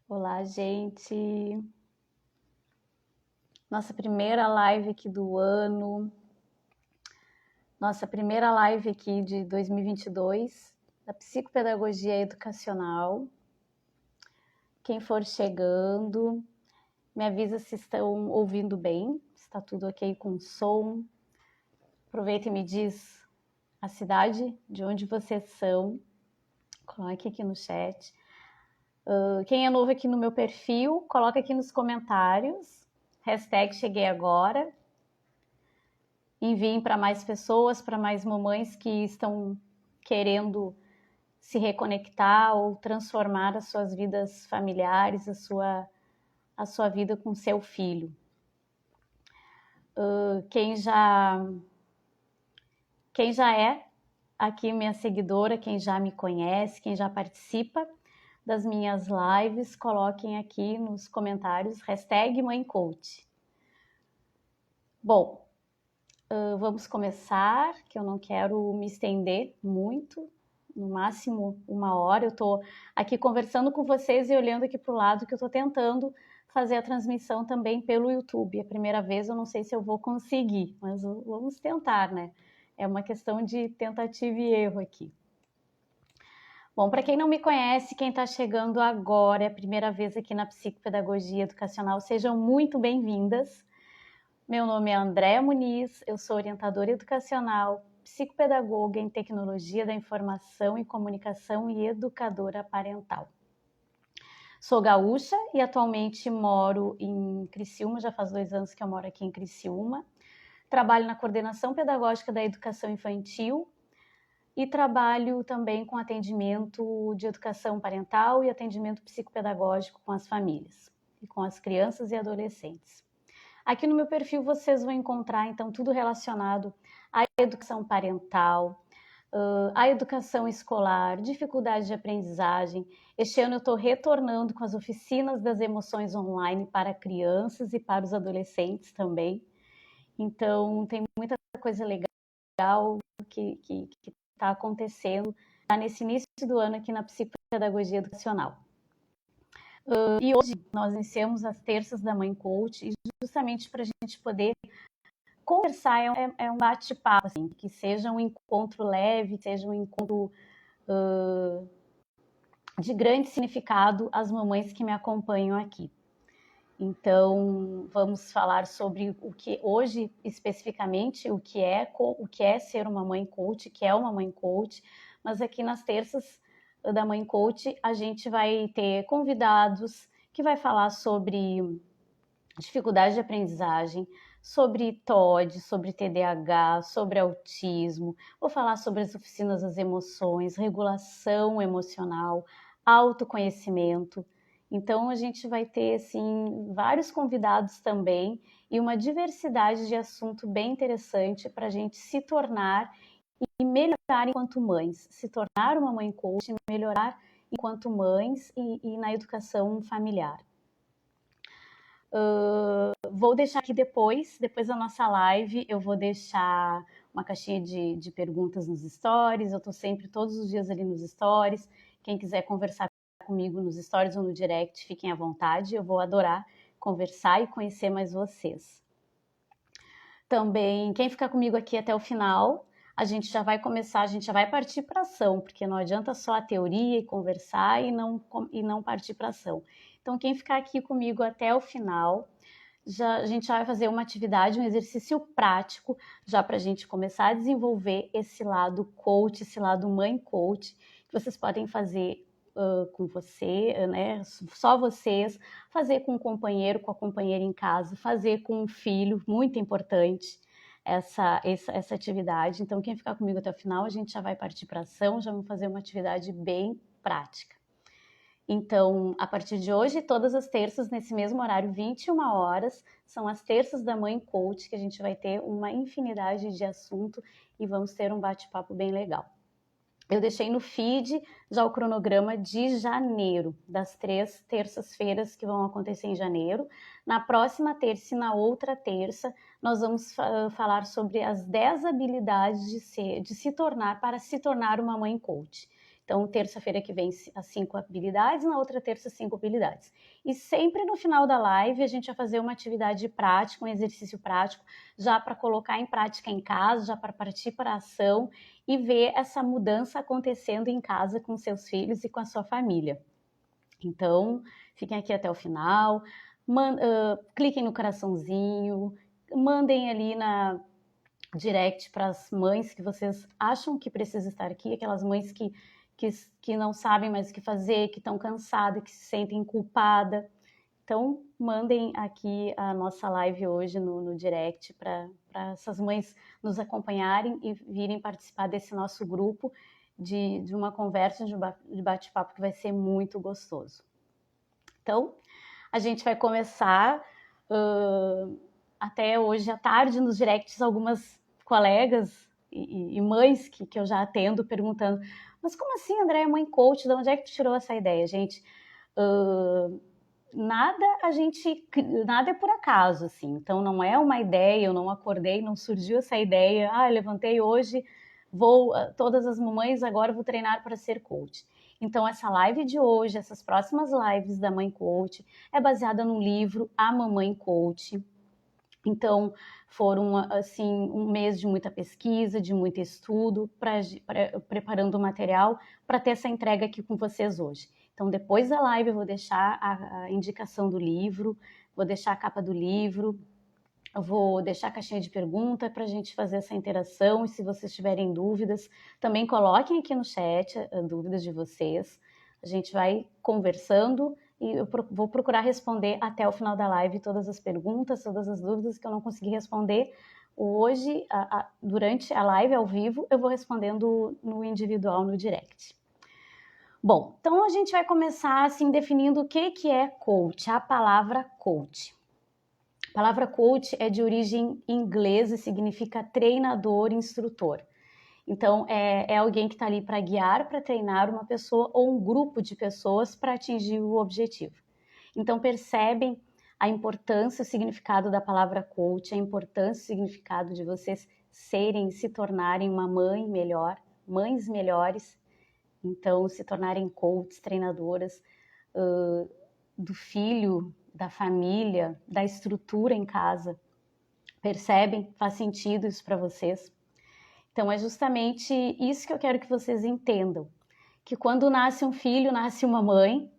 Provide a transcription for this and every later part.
Olá, gente. Nossa primeira live aqui do ano. Nossa primeira live aqui de 2022, da psicopedagogia educacional. Quem for chegando, me avisa se estão ouvindo bem, se está tudo ok com o som. Aproveita e me diz a cidade de onde vocês são. Coloque aqui no chat. Quem é novo aqui no meu perfil, coloca aqui nos comentários. Hashtag cheguei agora. Enviem para mais pessoas, para mais mamães que estão querendo se reconectar ou transformar as suas vidas familiares, a sua vida com seu filho. Quem já é aqui minha seguidora, quem já me conhece, quem já participa das minhas lives, coloquem aqui nos comentários, hashtag MãeCoach. Bom, vamos começar, que eu não quero me estender muito, no máximo 1 hora. Eu estou aqui conversando com vocês e olhando aqui para o lado, que eu estou tentando fazer a transmissão também pelo YouTube. A primeira vez eu não sei se eu vou conseguir, mas vamos tentar, né? É uma questão de tentativa e erro aqui. Bom, para quem não me conhece, quem está chegando agora, é a primeira vez aqui na Psicopedagogia Educacional, sejam muito bem-vindas. Meu nome é Andréa Muniz, eu sou orientadora educacional, psicopedagoga em tecnologia da informação e comunicação e educadora parental. Sou gaúcha e atualmente moro em Criciúma, já faz 2 anos que eu moro aqui em Criciúma. Trabalho na coordenação pedagógica da educação infantil e trabalho também com atendimento de educação parental e atendimento psicopedagógico com as famílias e com as crianças e adolescentes. Aqui no meu perfil vocês vão encontrar, então, tudo relacionado à educação parental, à educação escolar, dificuldade de aprendizagem. Este ano eu estou retornando com as oficinas das emoções online para crianças e para os adolescentes também. Então, tem muita coisa legal que está acontecendo nesse início do ano aqui na psicopedagogia educacional. E hoje nós iniciamos as terças da Mãe Coach, justamente para a gente poder conversar, é um bate-papo, assim, que seja um encontro leve, que seja um encontro de grande significado às mamães que me acompanham aqui. Então, vamos falar sobre o que hoje, especificamente, o que é ser uma mãe coach, o que é uma mãe coach, mas aqui nas terças da Mãe Coach a gente vai ter convidados que vai falar sobre dificuldade de aprendizagem, sobre TOD, sobre TDAH, sobre autismo. Vou falar sobre as oficinas das emoções, regulação emocional, autoconhecimento. Então a gente vai ter assim vários convidados também e uma diversidade de assunto bem interessante para a gente se tornar e melhorar enquanto mães, se tornar uma mãe coach, melhorar enquanto mães e na educação familiar. Vou deixar aqui depois da nossa live, eu vou deixar uma caixinha de perguntas nos stories. Eu estou sempre, todos os dias ali nos stories. Quem quiser conversar comigo nos stories ou no direct, fiquem à vontade. Eu vou adorar conversar e conhecer mais vocês. Também, quem ficar comigo aqui até o final, a gente já vai começar, a gente já vai partir para ação, porque não adianta só a teoria e conversar e não partir para ação. Então, quem ficar aqui comigo até o final, a gente já vai fazer uma atividade, um exercício prático, já para a gente começar a desenvolver esse lado coach, esse lado mãe coach, que vocês podem fazer com você, né? Só vocês, fazer com o companheiro, com a companheira em casa, fazer com o filho, muito importante essa atividade. Então, quem ficar comigo até o final, a gente já vai partir para ação, já vamos fazer uma atividade bem prática. Então, a partir de hoje, todas as terças, nesse mesmo horário, 21 horas, são as terças da Mãe Coach, que a gente vai ter uma infinidade de assunto e vamos ter um bate-papo bem legal. Eu deixei no feed já o cronograma de janeiro, das 3 terças-feiras que vão acontecer em janeiro. Na próxima terça e na outra terça, nós vamos falar sobre as 10 habilidades para se tornar uma mãe coach. Então, terça-feira que vem as 5 habilidades, na outra terça 5 habilidades. E sempre no final da live a gente vai fazer uma atividade prática, um exercício prático, já para colocar em prática em casa, já para partir para a ação e ver essa mudança acontecendo em casa com seus filhos e com a sua família. Então, fiquem aqui até o final, cliquem no coraçãozinho, mandem ali na direct para as mães que vocês acham que precisam estar aqui, aquelas mães que não sabem mais o que fazer, que estão cansadas, que se sentem culpadas. Então, mandem aqui a nossa live hoje no direct para essas mães nos acompanharem e virem participar desse nosso grupo de uma conversa, de bate-papo que vai ser muito gostoso. Então, a gente vai começar até hoje à tarde nos directs algumas colegas e mães que eu já atendo perguntando, mas como assim, André, é mãe coach? De onde é que tu tirou essa ideia, gente? Nada é por acaso, assim. Então não é uma ideia, eu não acordei, não surgiu essa ideia, eu levantei hoje, todas as mamães agora vou treinar para ser coach. Então essa live de hoje, essas próximas lives da Mãe Coach é baseada no livro A Mamãe Coach. Então, foram, assim, um mês de muita pesquisa, de muito estudo, preparando o material para ter essa entrega aqui com vocês hoje. Então, depois da live, eu vou deixar a indicação do livro, vou deixar a capa do livro, eu vou deixar a caixinha de pergunta para a gente fazer essa interação. E se vocês tiverem dúvidas, também coloquem aqui no chat as dúvidas de vocês. A gente vai conversando e eu vou procurar responder até o final da live todas as perguntas, todas as dúvidas que eu não consegui responder hoje, durante a live ao vivo, eu vou respondendo no individual, no direct. Bom, então a gente vai começar assim definindo o que é coach, a palavra coach. A palavra coach é de origem inglesa e significa treinador, instrutor. Então, é alguém que está ali para guiar, para treinar uma pessoa ou um grupo de pessoas para atingir o objetivo. Então, percebem a importância, o significado da palavra coach, a importância, o significado de vocês se tornarem uma mãe melhor, mães melhores. Então, se tornarem coaches, treinadoras do filho, da família, da estrutura em casa. Percebem? Faz sentido isso para vocês? Então, é justamente isso que eu quero que vocês entendam. Que quando nasce um filho, nasce uma mãe.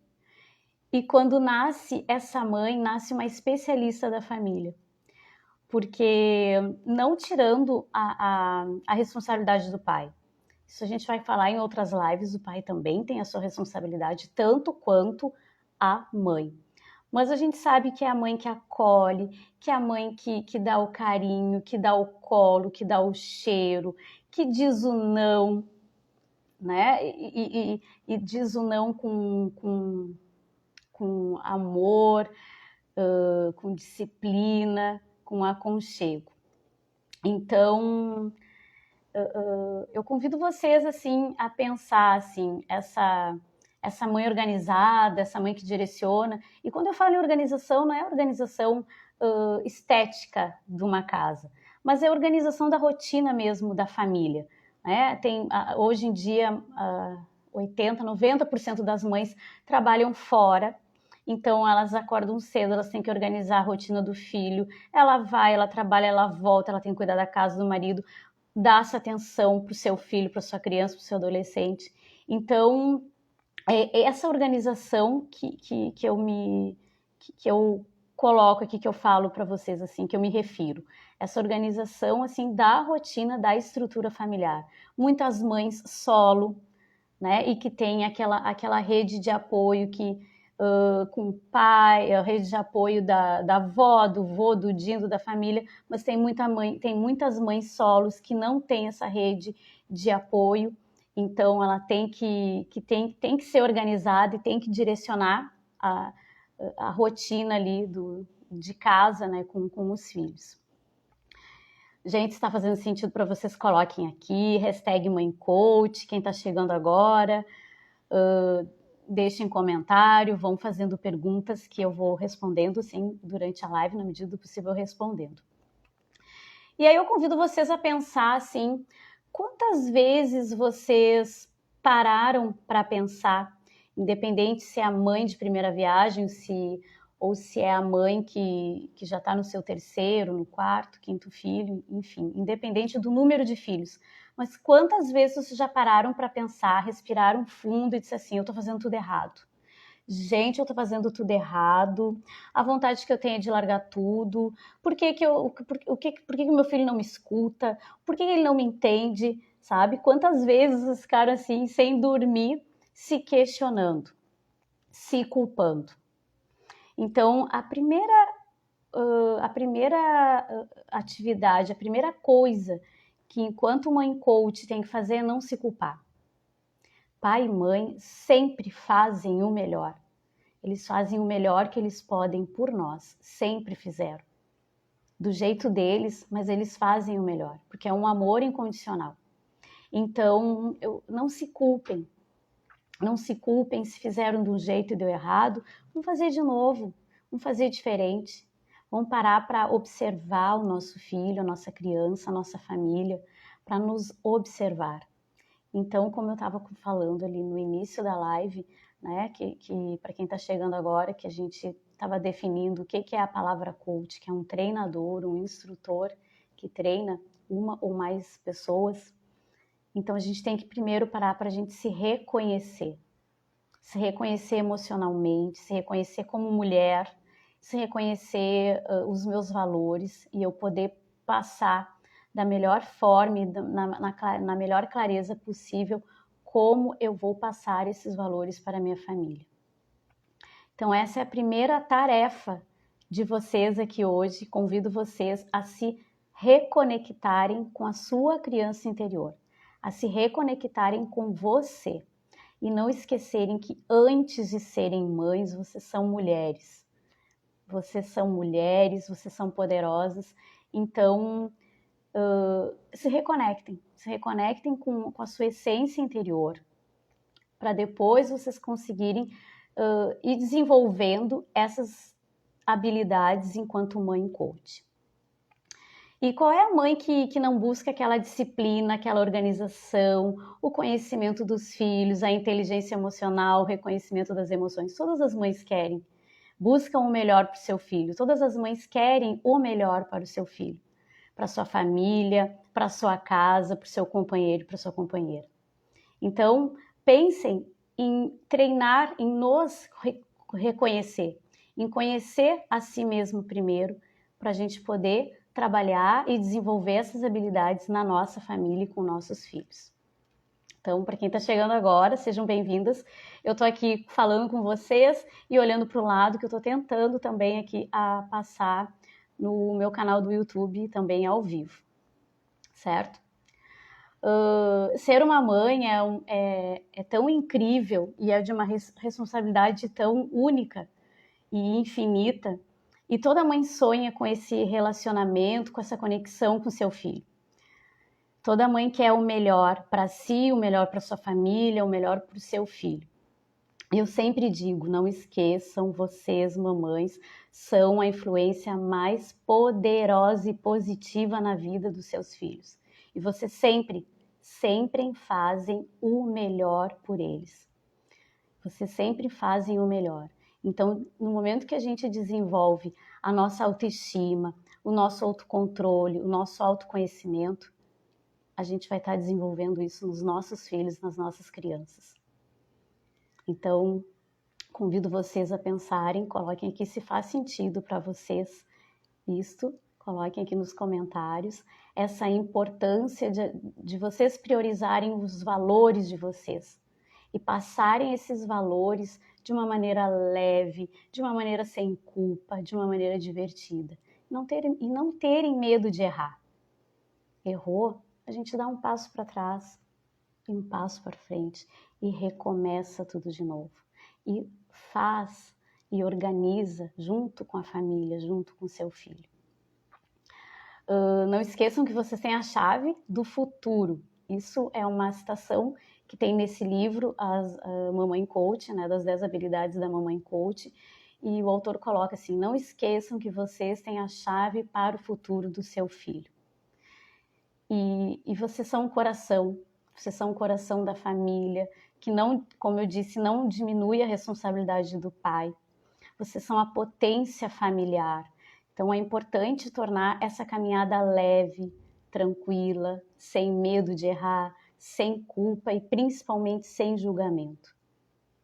E quando nasce essa mãe, nasce uma especialista da família. Porque não tirando a responsabilidade do pai. Isso a gente vai falar em outras lives, o pai também tem a sua responsabilidade, tanto quanto a mãe. Mas a gente sabe que é a mãe que acolhe, que é a mãe que dá o carinho, que dá o colo, que dá o cheiro, que diz o não, né? E diz o não com amor, com disciplina, com aconchego. Então, eu convido vocês assim a pensar assim, essa mãe organizada, essa mãe que direciona. E quando eu falo em organização, não é organização estética de uma casa, mas é a organização da rotina mesmo da família. Né? Hoje em dia, 80%, 90% das mães trabalham fora, então elas acordam cedo, elas têm que organizar a rotina do filho, ela vai, ela trabalha, ela volta, ela tem que cuidar da casa do marido, dar essa atenção para o seu filho, para sua criança, para o seu adolescente. Então, é essa organização que eu coloco aqui, que eu falo para vocês, assim, que eu me refiro. Essa organização, assim, da rotina, da estrutura familiar. Muitas mães solo, né, e que tem aquela rede de apoio com o pai, a rede de apoio da avó, do vô, do dindo, da família, mas tem muitas mães solos que não têm essa rede de apoio, então ela tem que ser organizada e tem que direcionar a rotina ali de casa, né, com os filhos. Gente, se está fazendo sentido para vocês, coloquem aqui, #MãeCoach, quem está chegando agora, deixem comentário, vão fazendo perguntas que eu vou respondendo, sim, durante a live, na medida do possível, respondendo. E aí eu convido vocês a pensar, assim, quantas vezes vocês pararam para pensar, independente se é a mãe de primeira viagem, ou se é a mãe que já está no seu terceiro, no quarto, quinto filho, enfim, independente do número de filhos. Mas quantas vezes vocês já pararam para pensar, respiraram fundo e disse assim, eu estou fazendo tudo errado. Gente, eu tô fazendo tudo errado, a vontade que eu tenho é de largar tudo, por que que meu filho não me escuta, por que ele não me entende, sabe? Quantas vezes vocês ficaram assim, sem dormir, se questionando, se culpando. Então, a primeira atividade, a primeira coisa que enquanto mãe coach tem que fazer é não se culpar. Pai e mãe sempre fazem o melhor. Eles fazem o melhor que eles podem por nós, sempre fizeram. Do jeito deles, mas eles fazem o melhor, porque é um amor incondicional. Então, não se culpem. Não se culpem se fizeram de um jeito e deu errado. Vamos fazer de novo, vamos fazer diferente. Vamos parar para observar o nosso filho, a nossa criança, a nossa família, para nos observar. Então, como eu estava falando ali no início da live, né, que para quem está chegando agora, que a gente estava definindo o que é a palavra coach, que é um treinador, um instrutor que treina uma ou mais pessoas. Então, a gente tem que primeiro parar para a gente se reconhecer emocionalmente, se reconhecer como mulher, se reconhecer os meus valores e eu poder passar da melhor forma e na melhor clareza possível como eu vou passar esses valores para a minha família. Então essa é a primeira tarefa de vocês aqui hoje. Convido vocês a se reconectarem com a sua criança interior, a se reconectarem com você e não esquecerem que antes de serem mães, vocês são mulheres. Vocês são mulheres, vocês são poderosas, então se reconectem com a sua essência interior, para depois vocês conseguirem ir desenvolvendo essas habilidades enquanto mãe coach. E qual é a mãe que não busca aquela disciplina, aquela organização, o conhecimento dos filhos, a inteligência emocional, o reconhecimento das emoções? Todas as mães querem, buscam o melhor para o seu filho, todas as mães querem o melhor para o seu filho, para sua família, para sua casa, para o seu companheiro, para sua companheira. Então, pensem em treinar, em nos reconhecer, em conhecer a si mesmo primeiro, para a gente poder trabalhar e desenvolver essas habilidades na nossa família e com nossos filhos. Então, para quem está chegando agora, sejam bem-vindas. Eu estou aqui falando com vocês e olhando para o lado, que eu estou tentando também aqui a passar no meu canal do YouTube, também ao vivo, certo? Ser uma mãe é tão incrível e é de uma responsabilidade tão única e infinita, e toda mãe sonha com esse relacionamento, com essa conexão com seu filho. Toda mãe quer o melhor para si, o melhor para sua família, o melhor para o seu filho. Eu sempre digo, não esqueçam, vocês, mamães, são a influência mais poderosa e positiva na vida dos seus filhos. E vocês sempre fazem o melhor por eles. Vocês sempre fazem o melhor. Então, no momento que a gente desenvolve a nossa autoestima, o nosso autocontrole, o nosso autoconhecimento, a gente vai estar desenvolvendo isso nos nossos filhos, nas nossas crianças. Então, convido vocês a pensarem, coloquem aqui se faz sentido para vocês isto, coloquem aqui nos comentários essa importância de vocês priorizarem os valores de vocês e passarem esses valores de uma maneira leve, de uma maneira sem culpa, de uma maneira divertida. E não terem medo de errar. Errou, a gente dá um passo para trás e um passo para frente e recomeça tudo de novo. E faz e organiza junto com a família, junto com seu filho. Não esqueçam que vocês têm a chave do futuro. Isso é uma citação que tem nesse livro, a Mamãe Coach, né, das 10 habilidades da Mamãe Coach, e o autor coloca assim, não esqueçam que vocês têm a chave para o futuro do seu filho. E vocês são um coração, vocês são o coração da família, que não, como eu disse, não diminui a responsabilidade do pai. Vocês são a potência familiar. Então é importante tornar essa caminhada leve, tranquila, sem medo de errar, sem culpa e principalmente sem julgamento.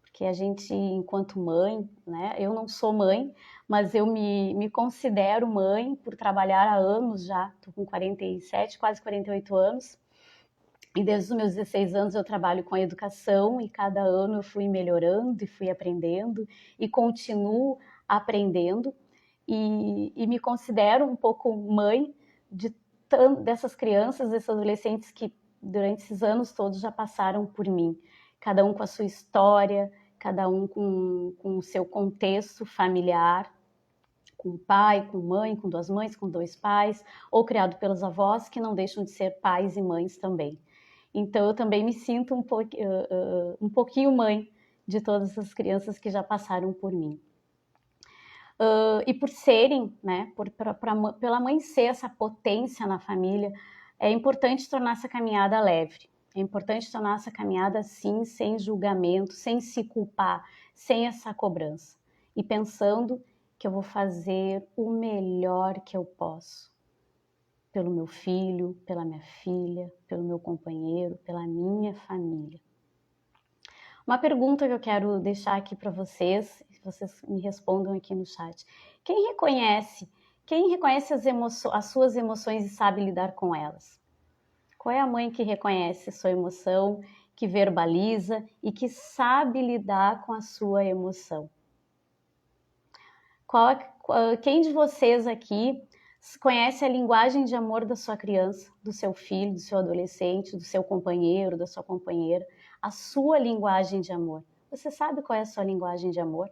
Porque a gente, enquanto mãe, né, eu não sou mãe, mas eu me considero mãe por trabalhar há anos já, estou com 47, quase 48 anos, e desde os meus 16 anos eu trabalho com a educação e cada ano eu fui melhorando e fui aprendendo e continuo aprendendo e me considero um pouco mãe dessas crianças, desses adolescentes que durante esses anos todos já passaram por mim, cada um com a sua história, cada um com o seu contexto familiar, com pai, com mãe, com duas mães, com dois pais, ou criado pelos avós, que não deixam de ser pais e mães também. Então, eu também me sinto um pouquinho mãe de todas as crianças que já passaram por mim. E por serem, né, pela mãe ser essa potência na família, é importante tornar essa caminhada leve. É importante tornar essa caminhada, sim, sem julgamento, sem se culpar, sem essa cobrança. E pensando que eu vou fazer o melhor que eu posso. Pelo meu filho, pela minha filha, pelo meu companheiro, pela minha família. Uma pergunta que eu quero deixar aqui para vocês me respondam aqui no chat. Quem reconhece as suas emoções e sabe lidar com elas? Qual é a mãe que reconhece a sua emoção, que verbaliza e que sabe lidar com a sua emoção? Quem de vocês aqui conhece a linguagem de amor da sua criança, do seu filho, do seu adolescente, do seu companheiro, da sua companheira? A sua linguagem de amor. Você sabe qual é a sua linguagem de amor?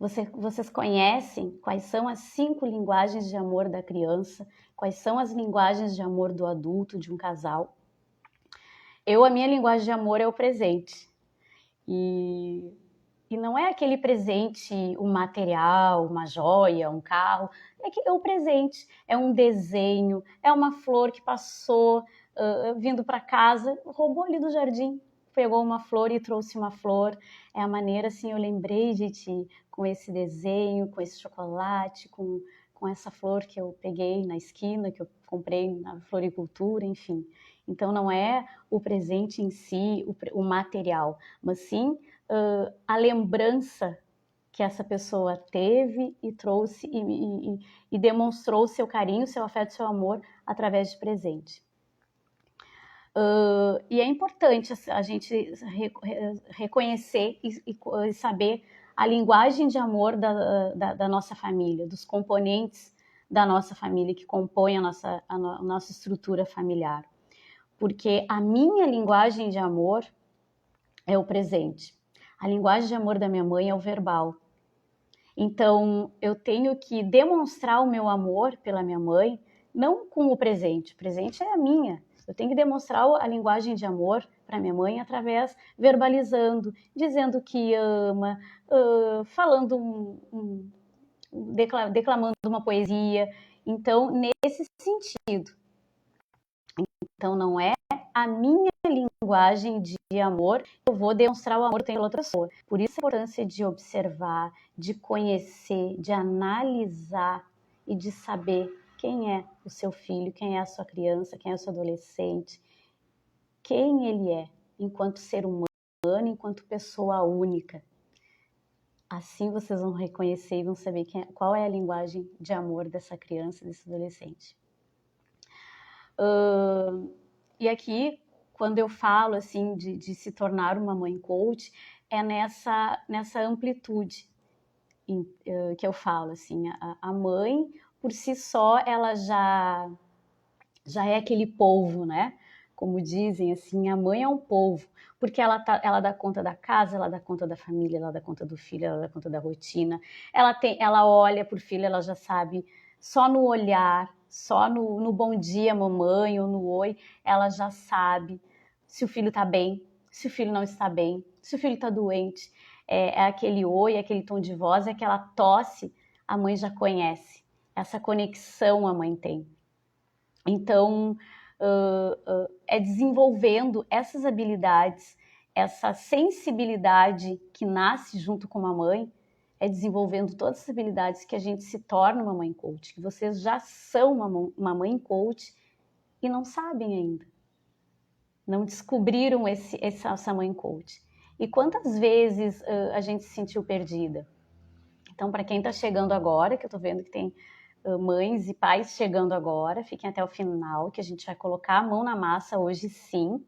Vocês conhecem quais são as 5 linguagens de amor da criança? Quais são as linguagens de amor do adulto, de um casal? A minha linguagem de amor é o presente. E não é aquele presente, um material, uma joia, um carro. É o presente. É um desenho, é uma flor que passou vindo para casa, roubou ali do jardim, pegou uma flor e trouxe uma flor. É a maneira, assim, eu lembrei de ti com esse desenho, com esse chocolate, com essa flor que eu peguei na esquina, que eu comprei na floricultura, enfim. Então, não é o presente em si, o material, mas sim a lembrança que essa pessoa teve e trouxe e demonstrou o seu carinho, seu afeto, seu amor através de presente. E é importante a gente reconhecer e saber a linguagem de amor da nossa família, dos componentes da nossa família que compõem a nossa estrutura familiar. Porque a minha linguagem de amor é o presente. A linguagem de amor da minha mãe é o verbal. Então, eu tenho que demonstrar o meu amor pela minha mãe, não com o presente é a minha. Eu tenho que demonstrar a linguagem de amor para minha mãe através, verbalizando, dizendo que ama, falando, declamando uma poesia. Então, nesse sentido. Então, não é a minha linguagem de amor, eu vou demonstrar o amor pela outra pessoa. Por isso a importância de observar, de conhecer, de analisar e de saber quem é o seu filho, quem é a sua criança, quem é o seu adolescente, quem ele é enquanto ser humano, enquanto pessoa única. Assim vocês vão reconhecer e vão saber qual é a linguagem de amor dessa criança, desse adolescente. E aqui, quando eu falo assim de se tornar uma mãe coach, é nessa amplitude que eu falo, assim, a mãe por si só ela já é aquele polvo, né? Como dizem, assim, a mãe é um polvo, porque ela dá conta da casa, ela dá conta da família, ela dá conta do filho, ela dá conta da rotina, ela olha pro filho, ela já sabe, só no olhar, só no bom dia, mamãe, ou no oi, ela já sabe se o filho tá bem, se o filho não está bem, se o filho tá doente. É aquele oi, aquele tom de voz, é aquela tosse, a mãe já conhece. Essa conexão a mãe tem. Então, é desenvolvendo essas habilidades, essa sensibilidade que nasce junto com uma mãe, é desenvolvendo todas as habilidades que a gente se torna uma mãe coach, que vocês já são uma mãe coach e não sabem ainda. Não descobriram essa mãe coach. E quantas vezes a gente se sentiu perdida? Então, para quem está chegando agora, que eu estou vendo que tem mães e pais chegando agora, fiquem até o final, que a gente vai colocar a mão na massa hoje sim.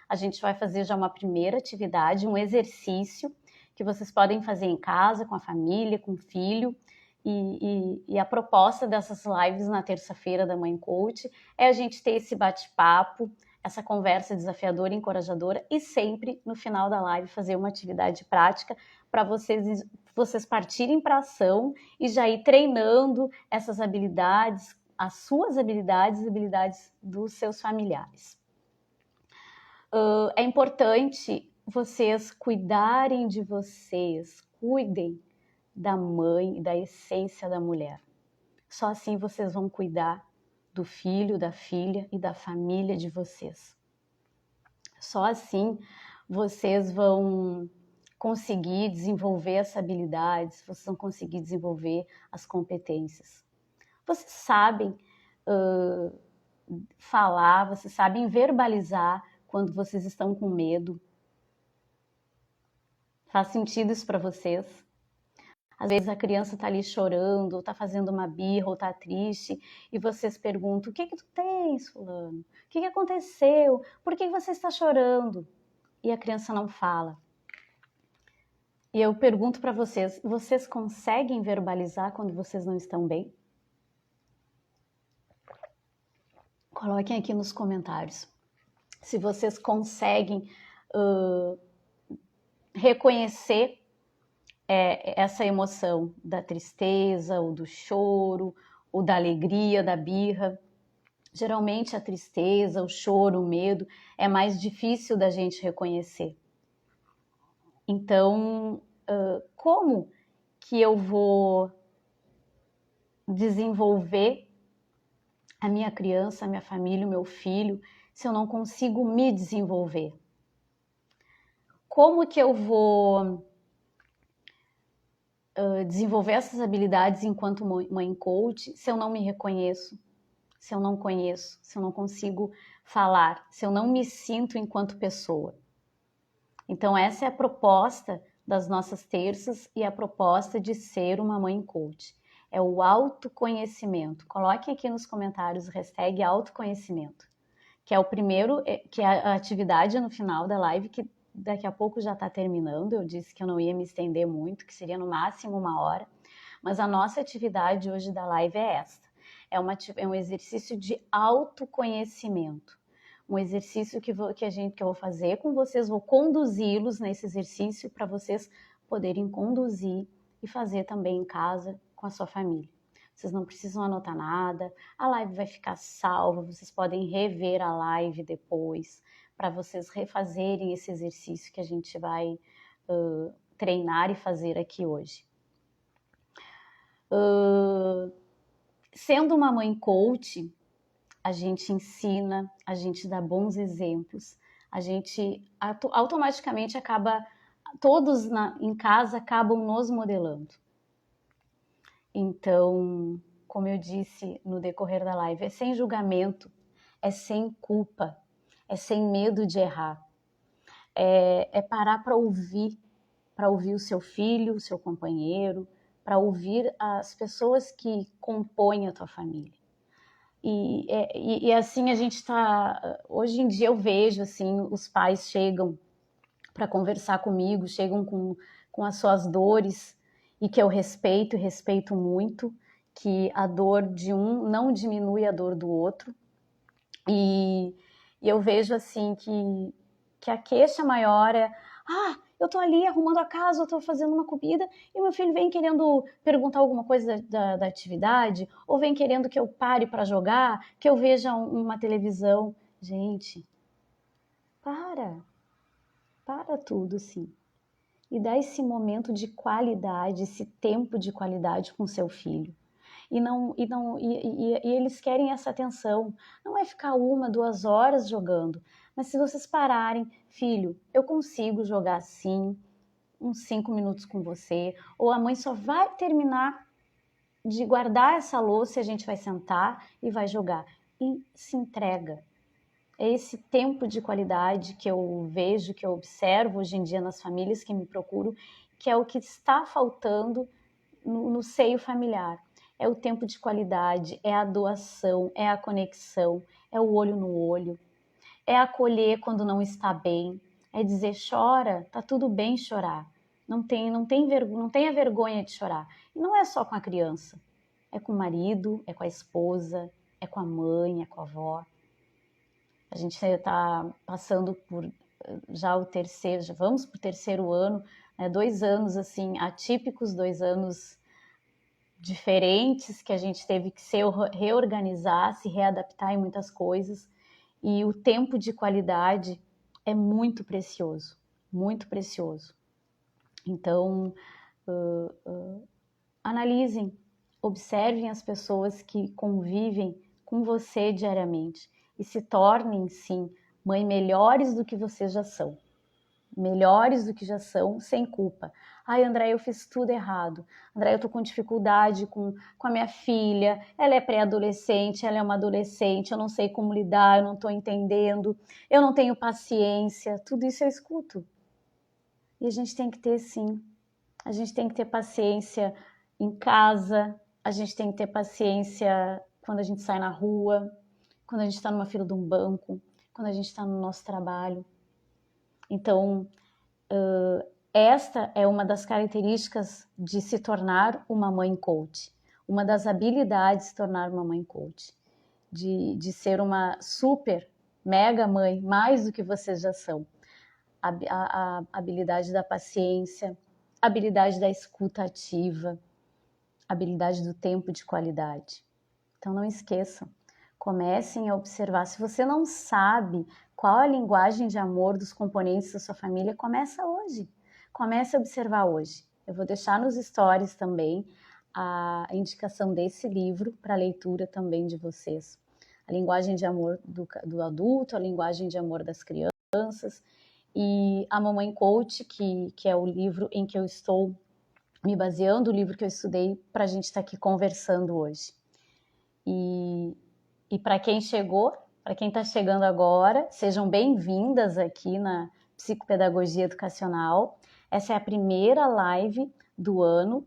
A gente vai fazer já uma primeira atividade, um exercício, que vocês podem fazer em casa, com a família, com o filho. E a proposta dessas lives na terça-feira da Mãe Coach é a gente ter esse bate-papo, essa conversa desafiadora e encorajadora, e sempre no final da live fazer uma atividade prática para vocês partirem para ação e já ir treinando essas habilidades, as suas habilidades e habilidades dos seus familiares. É importante vocês cuidarem de vocês, cuidem da mãe e da essência da mulher. Só assim vocês vão cuidar do filho, da filha e da família de vocês. Só assim vocês vão conseguir desenvolver essas habilidades, vocês vão conseguir desenvolver as competências. Vocês sabem falar, vocês sabem verbalizar quando vocês estão com medo. Faz sentido isso para vocês? Às vezes a criança está ali chorando, ou está fazendo uma birra, ou está triste, e vocês perguntam, o que tu tens, fulano? O que aconteceu? Por que você está chorando? E a criança não fala. E eu pergunto para vocês, vocês conseguem verbalizar quando vocês não estão bem? Coloquem aqui nos comentários se vocês conseguem reconhecer essa emoção da tristeza, ou do choro, ou da alegria, da birra. Geralmente a tristeza, o choro, o medo é mais difícil da gente reconhecer. Então, como que eu vou desenvolver a minha criança, a minha família, o meu filho, se eu não consigo me desenvolver? Como que eu vou desenvolver essas habilidades enquanto mãe coach se eu não me reconheço, se eu não conheço, se eu não consigo falar, se eu não me sinto enquanto pessoa? Então essa é a proposta das nossas terças e a proposta de ser uma mãe coach. É o autoconhecimento. Coloquem aqui nos comentários o hashtag autoconhecimento, que é o primeiro, que é a atividade no final da live, que daqui a pouco já está terminando. Eu disse que eu não ia me estender muito, que seria no máximo 1 hora, mas a nossa atividade hoje da live é esta. É um exercício de autoconhecimento. Um exercício que eu vou fazer com vocês, vou conduzi-los nesse exercício para vocês poderem conduzir e fazer também em casa com a sua família. Vocês não precisam anotar nada, a live vai ficar salva, vocês podem rever a live depois, para vocês refazerem esse exercício que a gente vai treinar e fazer aqui hoje. Sendo uma mãe coach, a gente ensina, a gente dá bons exemplos, a gente automaticamente todos em casa acabam nos modelando. Então, como eu disse no decorrer da live, é sem julgamento, é sem culpa, é sem medo de errar. É parar para ouvir o seu filho, o seu companheiro, para ouvir as pessoas que compõem a tua família. E assim a gente está... Hoje em dia eu vejo assim, os pais chegam para conversar comigo, chegam com as suas dores, e que eu respeito muito, que a dor de um não diminui a dor do outro. E eu vejo assim que a queixa maior é: eu tô ali arrumando a casa, eu tô fazendo uma comida, e meu filho vem querendo perguntar alguma coisa da atividade, ou vem querendo que eu pare para jogar, que eu veja uma televisão. Gente, para tudo, sim. E dá esse momento de qualidade, esse tempo de qualidade com seu filho. e eles querem essa atenção. Não é ficar 1, 2 horas jogando, mas se vocês pararem, filho, eu consigo jogar assim, uns 5 minutos com você, ou a mãe só vai terminar de guardar essa louça e a gente vai sentar e vai jogar. E se entrega. É esse tempo de qualidade que eu vejo, que eu observo hoje em dia nas famílias que me procuram, que é o que está faltando no seio familiar. É o tempo de qualidade, é a doação, é a conexão, é o olho no olho, é acolher quando não está bem, é dizer chora, tá tudo bem chorar. Não tenha vergonha de chorar. E não é só com a criança, é com o marido, é com a esposa, é com a mãe, é com a avó. A gente está passando por já o terceiro, já vamos para o terceiro ano, né, 2 anos assim atípicos, 2 anos diferentes que a gente teve que se reorganizar, se readaptar em muitas coisas, e o tempo de qualidade é muito precioso, muito precioso. Então, analisem, observem as pessoas que convivem com você diariamente e se tornem, sim, mãe melhores do que vocês já são. Melhores do que já são, sem culpa. Ai, André, eu fiz tudo errado. André, eu tô com dificuldade com a minha filha. Ela é pré-adolescente, ela é uma adolescente. Eu não sei como lidar, eu não tô entendendo. Eu não tenho paciência. Tudo isso eu escuto. E a gente tem que ter, sim. A gente tem que ter paciência em casa. A gente tem que ter paciência quando a gente sai na rua, quando a gente está numa fila de um banco, quando a gente está no nosso trabalho. Então, esta é uma das características de se tornar uma mãe coach, uma das habilidades de se tornar uma mãe coach, de ser uma super, mega mãe, mais do que vocês já são. A habilidade da paciência, a habilidade da escuta ativa, a habilidade do tempo de qualidade. Então não esqueçam, comecem a observar. Se você não sabe qual a linguagem de amor dos componentes da sua família, começa hoje. Comece a observar hoje. Eu vou deixar nos stories também a indicação desse livro para leitura também de vocês. A linguagem de amor do adulto, a linguagem de amor das crianças e a Mamãe Coach, que é o livro em que eu estou me baseando, o livro que eu estudei para a gente estar aqui conversando hoje. E para quem chegou, para quem está chegando agora, sejam bem-vindas aqui na Psicopedagogia Educacional. Essa é a primeira live do ano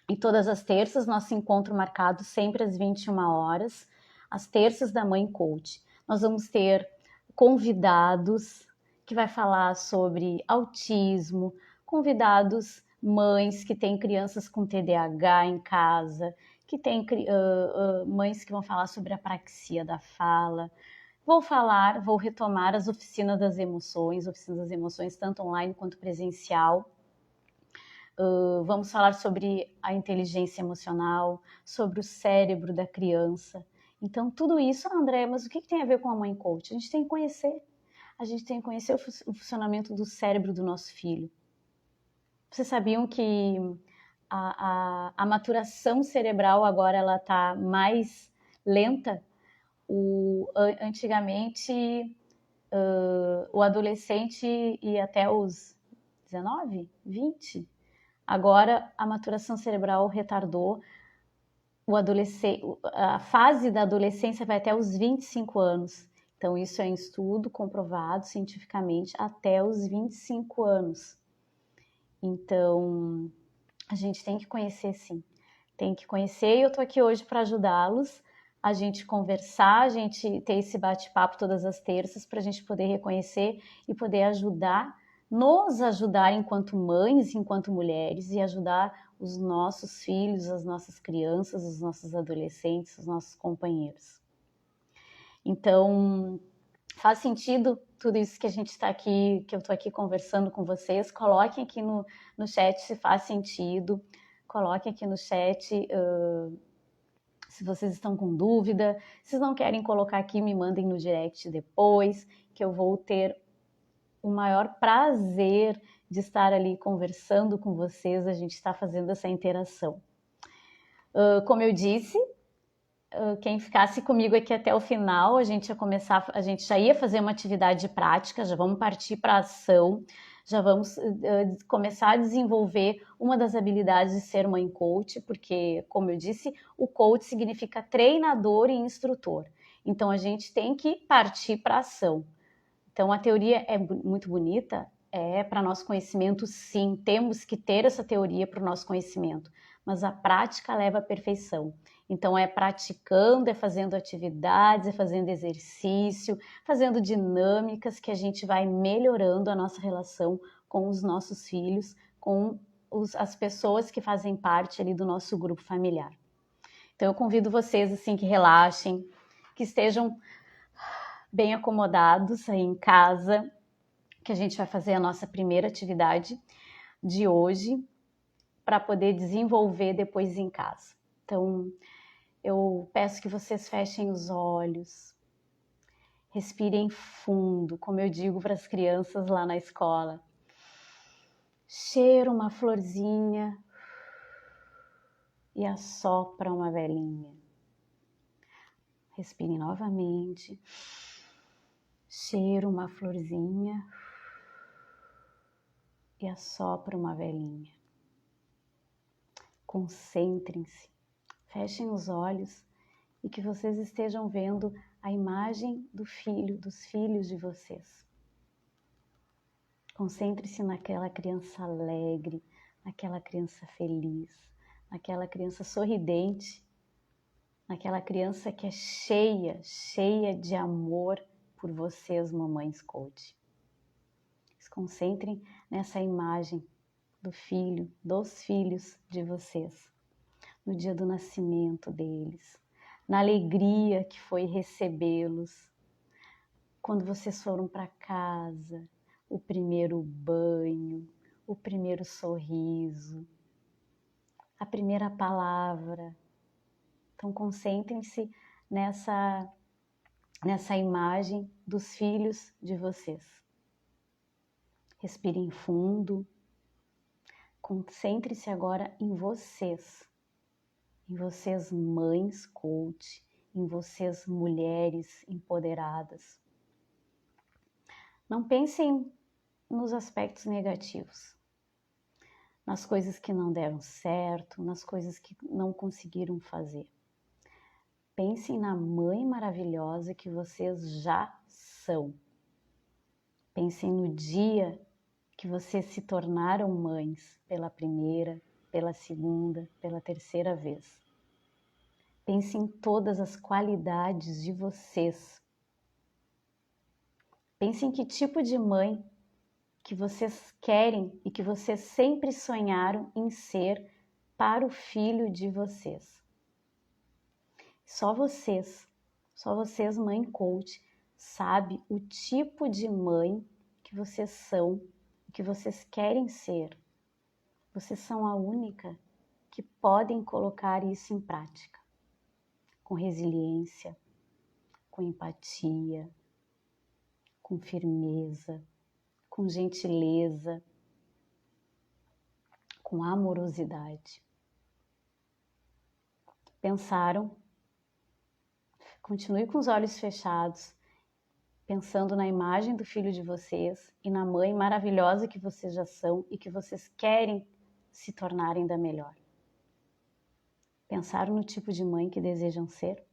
e todas as terças nosso encontro marcado sempre às 21 horas, as terças da Mãe Coach. Nós vamos ter convidados que vai falar sobre autismo, convidados mães que têm crianças com TDAH em casa, que tem mães que vão falar sobre a apraxia da fala. Vou retomar as oficinas das emoções tanto online quanto presencial. Vamos falar sobre a inteligência emocional, sobre o cérebro da criança. Então, tudo isso, André, mas o que tem a ver com a mãe coach? A gente tem que conhecer. A gente tem que conhecer o funcionamento do cérebro do nosso filho. Vocês sabiam que a maturação cerebral agora ela está mais lenta? Antigamente, o adolescente ia até os 19, 20. Agora, a maturação cerebral retardou. A fase da adolescência vai até os 25 anos. Então, isso é em estudo comprovado cientificamente até os 25 anos. Então, a gente tem que conhecer, sim. Tem que conhecer e eu tô aqui hoje para ajudá-los, a gente conversar, a gente ter esse bate-papo todas as terças para a gente poder reconhecer e poder nos ajudar enquanto mães, enquanto mulheres e ajudar os nossos filhos, as nossas crianças, os nossos adolescentes, os nossos companheiros. Então, faz sentido tudo isso que a gente está aqui, que eu estou aqui conversando com vocês? Coloquem aqui no chat se faz sentido. Coloquem aqui no chat se vocês estão com dúvida. Se não querem colocar aqui, me mandem no direct depois, que eu vou ter o maior prazer de estar ali conversando com vocês. A gente está fazendo essa interação. Como eu disse, quem ficasse comigo aqui até o final, a gente já ia fazer uma atividade prática, já vamos partir para a ação, já vamos começar a desenvolver uma das habilidades de ser mãe coach, porque, como eu disse, o coach significa treinador e instrutor. Então, a gente tem que partir para a ação. Então, a teoria é muito bonita, para nosso conhecimento, sim, temos que ter essa teoria para o nosso conhecimento, mas a prática leva à perfeição. Então, é praticando, é fazendo atividades, é fazendo exercício, fazendo dinâmicas que a gente vai melhorando a nossa relação com os nossos filhos, com as pessoas que fazem parte ali do nosso grupo familiar. Então, eu convido vocês, assim, que relaxem, que estejam bem acomodados aí em casa, que a gente vai fazer a nossa primeira atividade de hoje para poder desenvolver depois em casa. Então, eu peço que vocês fechem os olhos, respirem fundo, como eu digo para as crianças lá na escola. Cheira uma florzinha e assopra uma velinha. Respirem novamente. Cheira uma florzinha e assopra uma velinha. Concentrem-se, fechem os olhos e que vocês estejam vendo a imagem do filho, dos filhos de vocês. Concentre-se naquela criança alegre, naquela criança feliz, naquela criança sorridente, naquela criança que é cheia de amor por vocês, mamães coach. Se concentrem nessa imagem do filho, dos filhos de vocês, no dia do nascimento deles, na alegria que foi recebê-los, quando vocês foram para casa, o primeiro banho, o primeiro sorriso, a primeira palavra. Então concentrem-se nessa imagem dos filhos de vocês. Respirem fundo. Concentre-se agora em vocês mães coach, em vocês mulheres empoderadas. Não pensem nos aspectos negativos, nas coisas que não deram certo, nas coisas que não conseguiram fazer. Pensem na mãe maravilhosa que vocês já são. Pensem no dia que vocês se tornaram mães pela primeira, pela segunda, pela terceira vez. Pense em todas as qualidades de vocês. Pense em que tipo de mãe que vocês querem e que vocês sempre sonharam em ser para o filho de vocês. Só vocês, mãe coach, sabe o tipo de mãe que vocês são, que vocês querem ser. Vocês são a única que podem colocar isso em prática. Com resiliência, com empatia, com firmeza, com gentileza, com amorosidade. Pensaram? Continue com os olhos fechados, pensando na imagem do filho de vocês e na mãe maravilhosa que vocês já são e que vocês querem se tornar ainda melhor. Pensaram no tipo de mãe que desejam ser?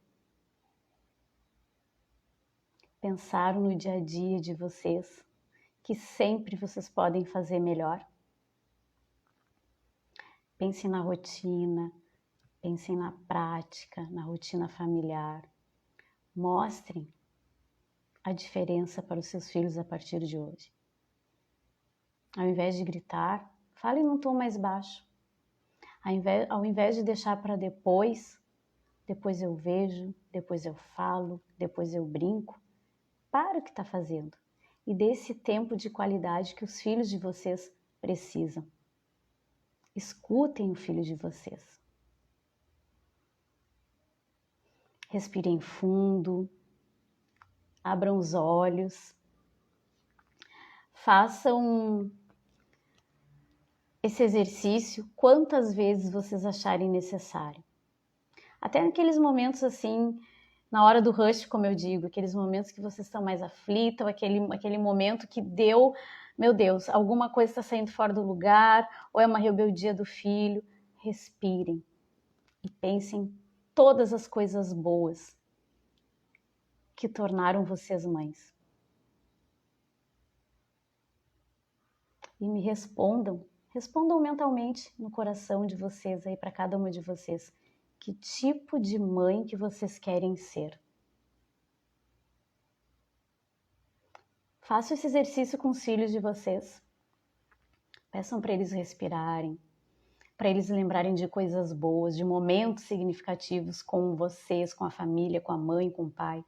Pensaram no dia a dia de vocês, que sempre vocês podem fazer melhor? Pensem na rotina, pensem na prática, na rotina familiar. Mostrem a diferença para os seus filhos a partir de hoje. Ao invés de gritar, falem num tom mais baixo. Ao invés de deixar para depois eu vejo, depois eu falo, depois eu brinco, para o que está fazendo e dê esse tempo de qualidade que os filhos de vocês precisam. Escutem o filho de vocês. Respirem fundo, abram os olhos, façam esse exercício quantas vezes vocês acharem necessário. Até naqueles momentos assim, na hora do rush, como eu digo, aqueles momentos que vocês estão mais aflitos, aquele momento que deu, meu Deus, alguma coisa está saindo fora do lugar, ou é uma rebeldia do filho, respirem e pensem todas as coisas boas que tornaram vocês mães. E me respondam mentalmente no coração de vocês aí, para cada uma de vocês, que tipo de mãe que vocês querem ser. Façam esse exercício com os filhos de vocês. Peçam para eles respirarem, para eles lembrarem de coisas boas, de momentos significativos com vocês, com a família, com a mãe, com o pai.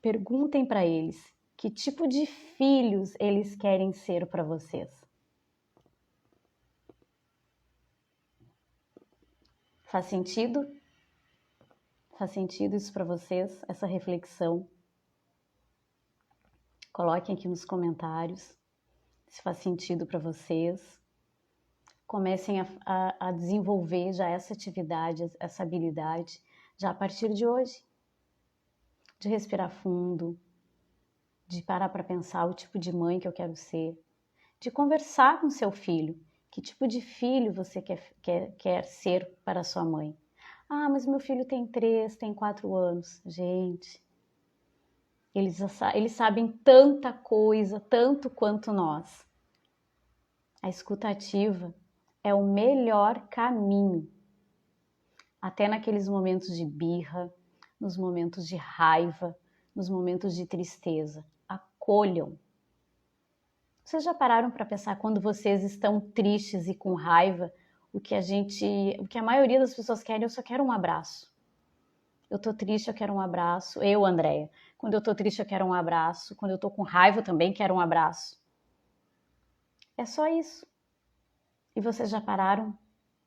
Perguntem para eles que tipo de filhos eles querem ser para vocês. Faz sentido? Faz sentido isso para vocês, essa reflexão? Coloquem aqui nos comentários se faz sentido para vocês. Comecem a desenvolver já essa atividade, essa habilidade, já a partir de hoje. De respirar fundo, de parar para pensar o tipo de mãe que eu quero ser, de conversar com seu filho. Que tipo de filho você quer ser para sua mãe? Ah, mas meu filho tem 3, tem 4 anos. Gente, eles sabem tanta coisa, tanto quanto nós. A escuta ativa é o melhor caminho. Até naqueles momentos de birra, nos momentos de raiva, nos momentos de tristeza. Acolham. Vocês já pararam para pensar quando vocês estão tristes e com raiva, o que a maioria das pessoas querem? Eu só quero um abraço. Eu tô triste, eu quero um abraço. Eu, Andréia, quando eu tô triste, eu quero um abraço. Quando eu tô com raiva, eu também quero um abraço. É só isso. E vocês já pararam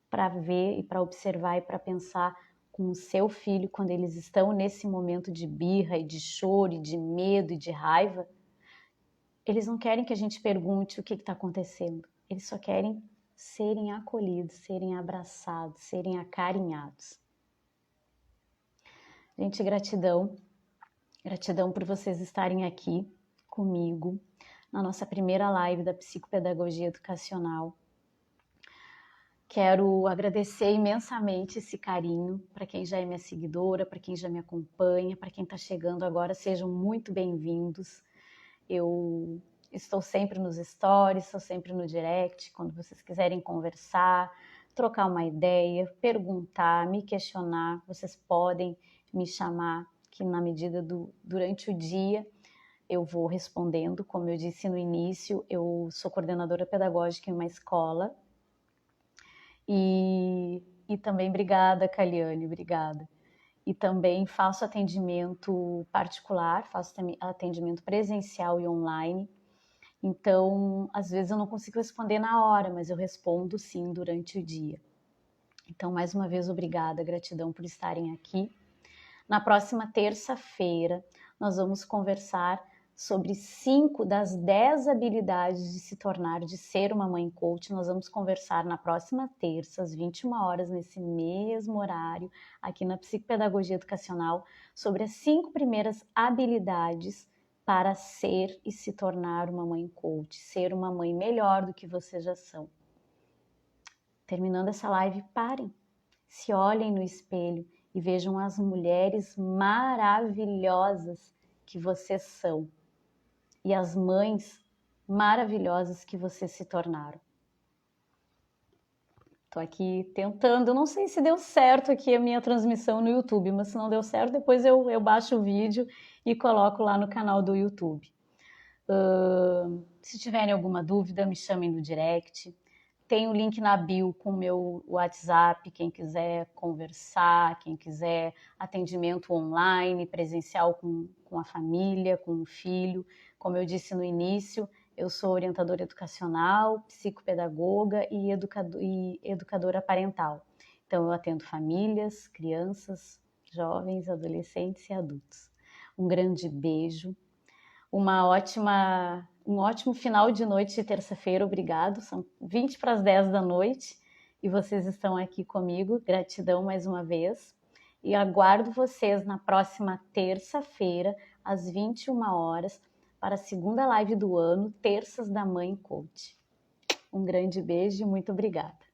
para ver e para observar e para pensar com o seu filho quando eles estão nesse momento de birra e de choro e de medo e de raiva? Eles não querem que a gente pergunte o que está acontecendo. Eles só querem serem acolhidos, serem abraçados, serem acarinhados. Gente, gratidão. Gratidão por vocês estarem aqui comigo na nossa primeira live da psicopedagogia educacional. Quero agradecer imensamente esse carinho para quem já é minha seguidora, para quem já me acompanha, para quem está chegando agora, sejam muito bem-vindos. Eu estou sempre nos stories, estou sempre no direct, quando vocês quiserem conversar, trocar uma ideia, perguntar, me questionar, vocês podem me chamar, que na medida durante o dia eu vou respondendo. Como eu disse no início, eu sou coordenadora pedagógica em uma escola. E também, obrigada, Caliane, obrigada. E também faço atendimento particular, faço atendimento presencial e online. Então, às vezes eu não consigo responder na hora, mas eu respondo sim durante o dia. Então, mais uma vez, obrigada, gratidão por estarem aqui. Na próxima terça-feira, nós vamos conversar sobre 5 das 10 habilidades de se tornar, de ser uma mãe coach. Nós vamos conversar na próxima terça, às 21 horas, nesse mesmo horário, aqui na Psicopedagogia Educacional, sobre as 5 primeiras habilidades para ser e se tornar uma mãe coach, ser uma mãe melhor do que vocês já são. Terminando essa live, parem, se olhem no espelho e vejam as mulheres maravilhosas que vocês são e as mães maravilhosas que vocês se tornaram. Estou aqui tentando, não sei se deu certo aqui a minha transmissão no YouTube, mas se não deu certo, depois eu baixo o vídeo e coloco lá no canal do YouTube. Se tiverem alguma dúvida, me chamem no direct. Tem o link na bio com o meu WhatsApp, quem quiser conversar, quem quiser atendimento online, presencial com a família, com o filho. Como eu disse no início, eu sou orientadora educacional, psicopedagoga e educadora parental. Então, eu atendo famílias, crianças, jovens, adolescentes e adultos. Um grande beijo, um ótimo final de noite de terça-feira, obrigado. São 20 para as 10 da noite e vocês estão aqui comigo. Gratidão mais uma vez. E aguardo vocês na próxima terça-feira, às 21 horas, para a segunda live do ano, Terças da Mãe Coach. Um grande beijo e muito obrigada.